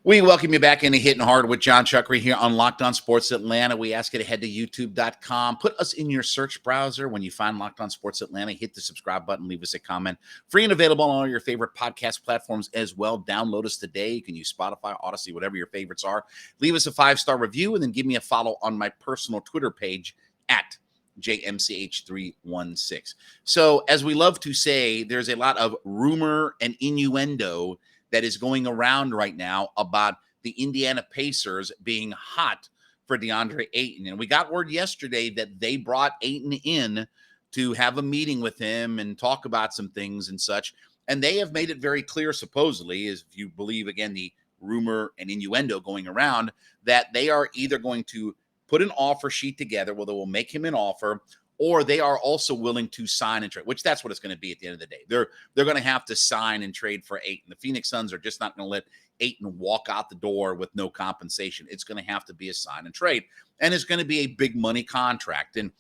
We welcome you back into Hitting Hard with Jon Chuckery here on Locked On Sports Atlanta. We ask you to head to youtube.com. Put us in your search browser. When you find Locked On Sports Atlanta, hit the subscribe button, leave us a comment. Free and available on all your favorite podcast platforms as well. Download us today. You can use Spotify, Odyssey, whatever your favorites are. Leave us a 5-star review and then give me a follow on my personal Twitter page at JMCH316. So, as we love to say, there's a lot of rumor and innuendo that is going around right now about the Indiana Pacers being hot for Deandre Ayton. And we got word yesterday that they brought Ayton in to have a meeting with him and talk about some things and such. And they have made it very clear, supposedly, as if you believe, again, the rumor and innuendo going around, that they are either going to put an offer sheet together where they will make him an offer, or they are also willing to sign and trade, which that's what it's going to be at the end of the day. They're going to have to sign and trade for Ayton. The Phoenix Suns are just not going to let Ayton walk out the door with no compensation. It's going to have to be a sign and trade, and it's going to be a big money contract. And,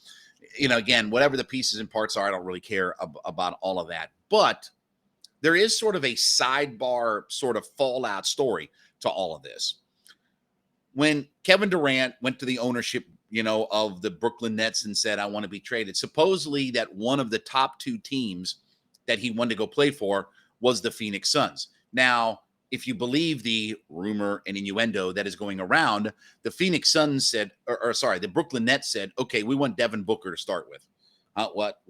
again, whatever the pieces and parts are, I don't really care about all of that. But there is sort of a sidebar sort of fallout story to all of this. When Kevin Durant went to the ownership of the Brooklyn Nets and said, I want to be traded, supposedly that one of the top two teams that he wanted to go play for was the Phoenix Suns. Now, if you believe the rumor and innuendo that is going around, the Phoenix Suns said, the Brooklyn Nets said, okay, we want Devin Booker to start with. What?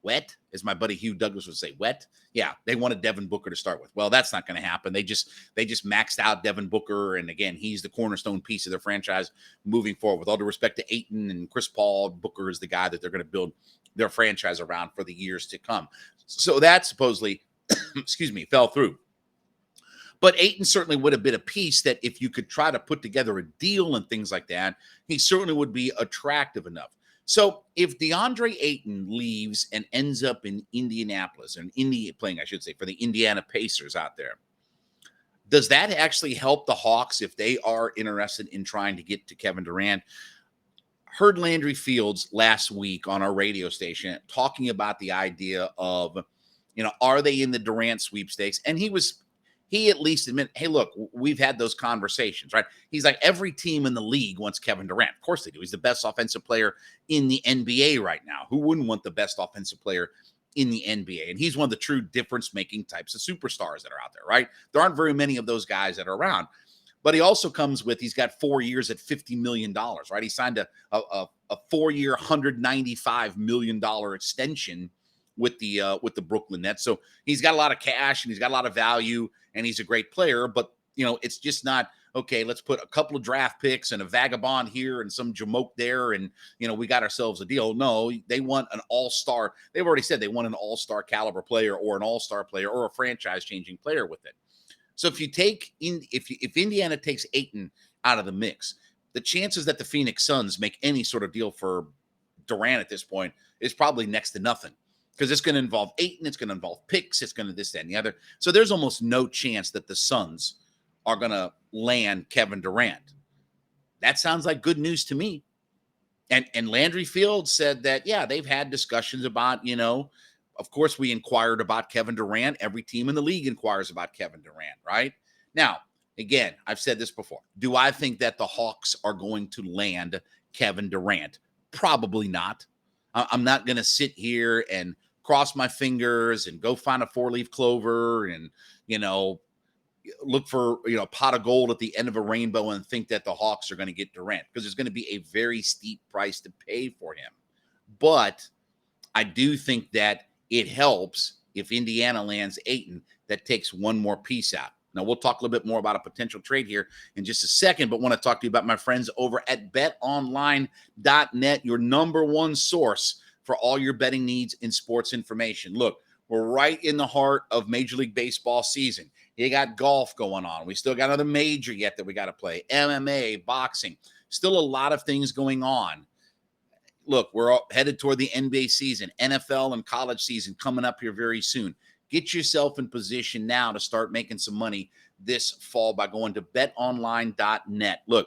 Wet? As my buddy Hugh Douglas would say, wet? Yeah, they wanted Devin Booker to start with. Well, that's not going to happen. They just maxed out Devin Booker, and again, he's the cornerstone piece of their franchise moving forward. With all due respect to Ayton and Chris Paul, Booker is the guy that they're going to build their franchise around for the years to come. So that supposedly, fell through. But Ayton certainly would have been a piece that if you could try to put together a deal and things like that, he certainly would be attractive enough. So if DeAndre Ayton leaves and ends up in Indianapolis, or playing, I should say, for the Indiana Pacers out there, does that actually help the Hawks if they are interested in trying to get to Kevin Durant? Heard Landry Fields last week on our radio station talking about the idea of, are they in the Durant sweepstakes? And he at least admitted, hey, look, we've had those conversations, right? He's like, every team in the league wants Kevin Durant. Of course they do. He's the best offensive player in the NBA right now. Who wouldn't want the best offensive player in the NBA? And he's one of the true difference-making types of superstars that are out there, right? There aren't very many of those guys that are around. But he also comes with, he's got 4 years at $50 million, right? He signed a 4-year, $195 million extension with the Brooklyn Nets. So he's got a lot of cash and he's got a lot of value and he's a great player, but it's just not, okay, let's put a couple of draft picks and a vagabond here and some jamoke there and we got ourselves a deal. No, they want an all-star. They've already said they want an all-star caliber player or an all-star player or a franchise-changing player with it. So if Indiana takes Ayton out of the mix, the chances that the Phoenix Suns make any sort of deal for Durant at this point is probably next to nothing. Because it's going to involve Ayton, it's going to involve picks, it's going to this, that, and the other. So there's almost no chance that the Suns are going to land Kevin Durant. That sounds like good news to me. And Landry Fields said that, yeah, they've had discussions about, of course we inquired about Kevin Durant. Every team in the league inquires about Kevin Durant, right? Now, again, I've said this before. Do I think that the Hawks are going to land Kevin Durant? Probably not. I'm not going to sit here and cross my fingers and go find a 4-leaf clover and, look for, a pot of gold at the end of a rainbow and think that the Hawks are going to get Durant, because there's going to be a very steep price to pay for him. But I do think that it helps if Indiana lands Ayton, that takes one more piece out. Now, we'll talk a little bit more about a potential trade here in just a second, but want to talk to you about my friends over at BetOnline.net, your number one source for all your betting needs and sports information. Look, we're right in the heart of Major League Baseball season. You got golf going on. We still got another major yet that we got to play. MMA, boxing, still a lot of things going on. Look, we're headed toward the NBA season, NFL and college season coming up here very soon. Get yourself in position now to start making some money this fall by going to betonline.net. Look,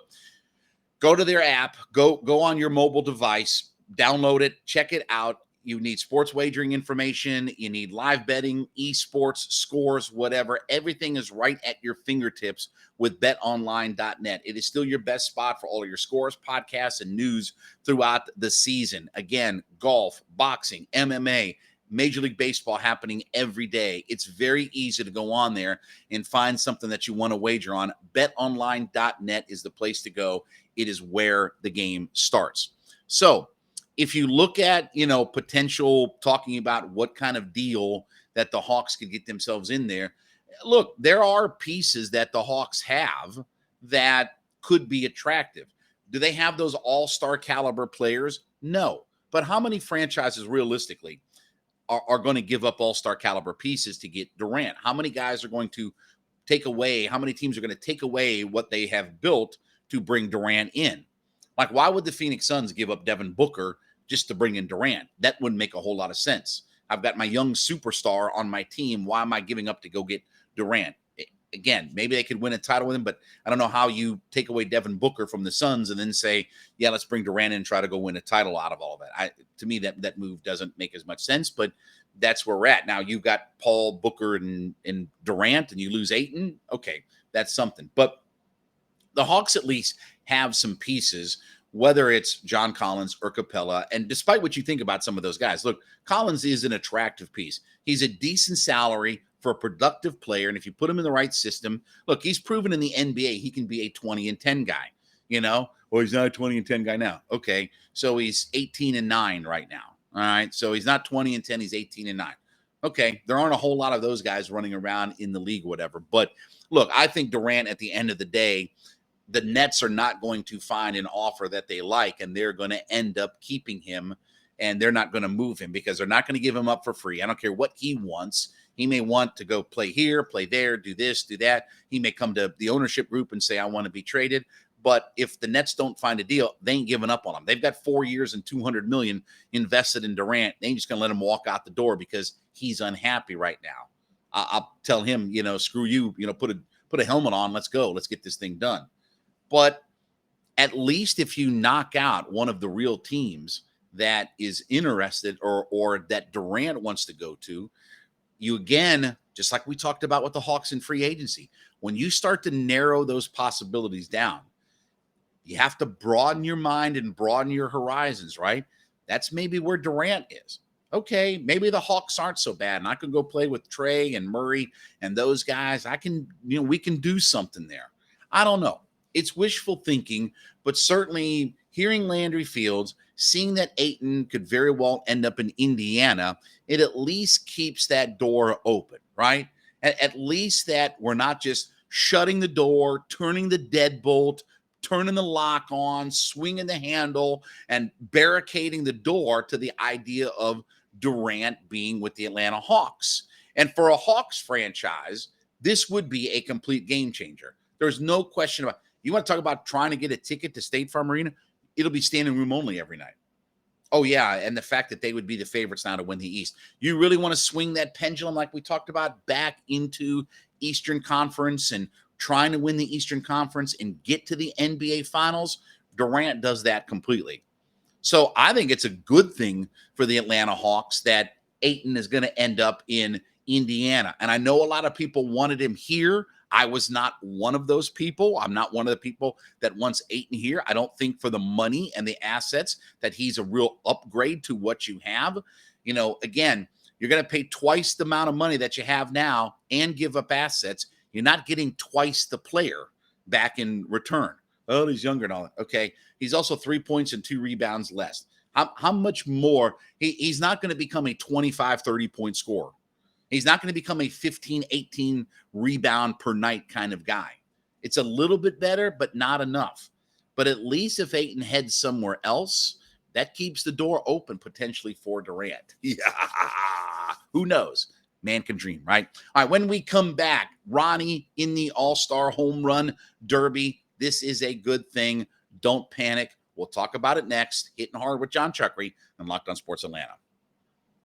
go to their app, go on your mobile device, download it, check it out. You need sports wagering information. You need live betting, esports, scores, whatever. Everything is right at your fingertips with betonline.net. It is still your best spot for all of your scores, podcasts, and news throughout the season. Again, golf, boxing, MMA, Major League Baseball happening every day. It's very easy to go on there and find something that you want to wager on. BetOnline.net is the place to go. It is where the game starts. So if you look at, potential talking about what kind of deal that the Hawks could get themselves in there, look, there are pieces that the Hawks have that could be attractive. Do they have those all-star caliber players? No. But how many franchises realistically are going to give up all-star caliber pieces to get Durant? How many guys are going to how many teams are going to take away what they have built to bring Durant in? Like, why would the Phoenix Suns give up Devin Booker just to bring in Durant? That wouldn't make a whole lot of sense. I've got my young superstar on my team. Why am I giving up to go get Durant? Again, maybe they could win a title with him, but I don't know how you take away Devin Booker from the Suns and then say, yeah, let's bring Durant in and try to go win a title out of all of that. To me, that move doesn't make as much sense, but that's where we're at. Now, you've got Paul, Booker, and Durant, and you lose Ayton. Okay, that's something. But the Hawks at least have some pieces, whether it's John Collins or Capella. And despite what you think about some of those guys, look, Collins is an attractive piece. He's a decent salary for a productive player. And if you put him in the right system, look, he's proven in the NBA he can be a 20-10 guy, Well, he's not a 20-10 guy now. Okay, so he's 18-9 right now. All right, so he's not 20-10, he's 18-9. Okay, there aren't a whole lot of those guys running around in the league, whatever. But look, I think Durant, at the end of the day, the Nets are not going to find an offer that they like, and they're going to end up keeping him, and they're not going to move him because they're not going to give him up for free. I don't care what he wants. He may want to go play here, play there, do this, do that. He may come to the ownership group and say, I want to be traded. But if the Nets don't find a deal, they ain't giving up on him. They've got 4 years and $200 million invested in Durant. They ain't just going to let him walk out the door because he's unhappy right now. I'll tell him, screw you, put a helmet on. Let's go. Let's get this thing done. But at least if you knock out one of the real teams that is interested or that Durant wants to go to, you again, just like we talked about with the Hawks in free agency, when you start to narrow those possibilities down, you have to broaden your mind and broaden your horizons, right? That's maybe where Durant is. Okay, maybe the Hawks aren't so bad, and I can go play with Trey and Murray and those guys. We can do something there. I don't know. It's wishful thinking, but certainly hearing Landry Fields, seeing that Ayton could very well end up in Indiana, it at least keeps that door open, right? At least that we're not just shutting the door, turning the deadbolt, turning the lock on, swinging the handle, and barricading the door to the idea of Durant being with the Atlanta Hawks. And for a Hawks franchise, this would be a complete game changer. There's no question about it. You want to talk about trying to get a ticket to State Farm Arena? It'll be standing room only every night. Oh, yeah, and the fact that they would be the favorites now to win the East. You really want to swing that pendulum like we talked about back into Eastern Conference and trying to win the Eastern Conference and get to the NBA Finals? Durant does that completely. So I think it's a good thing for the Atlanta Hawks that Ayton is going to end up in Indiana. And I know a lot of people wanted him here. I was not one of those people. I'm not one of the people that wants Ayton here. I don't think for the money and the assets that he's a real upgrade to what you have. Again, you're going to pay twice the amount of money that you have now and give up assets. You're not getting twice the player back in return. Oh, he's younger and all that. Okay. He's also 3 points and 2 rebounds less. How much more? He's not going to become a 25, 30-point scorer. He's not going to become a 15, 18 rebound per night kind of guy. It's a little bit better, but not enough. But at least if Ayton heads somewhere else, that keeps the door open potentially for Durant. Yeah. Who knows? Man can dream, right? All right, when we come back, Ronnie in the All-Star Home Run Derby. This is a good thing. Don't panic. We'll talk about it next. Hitting Hard with Jon Chuckery on Locked On Sports Atlanta.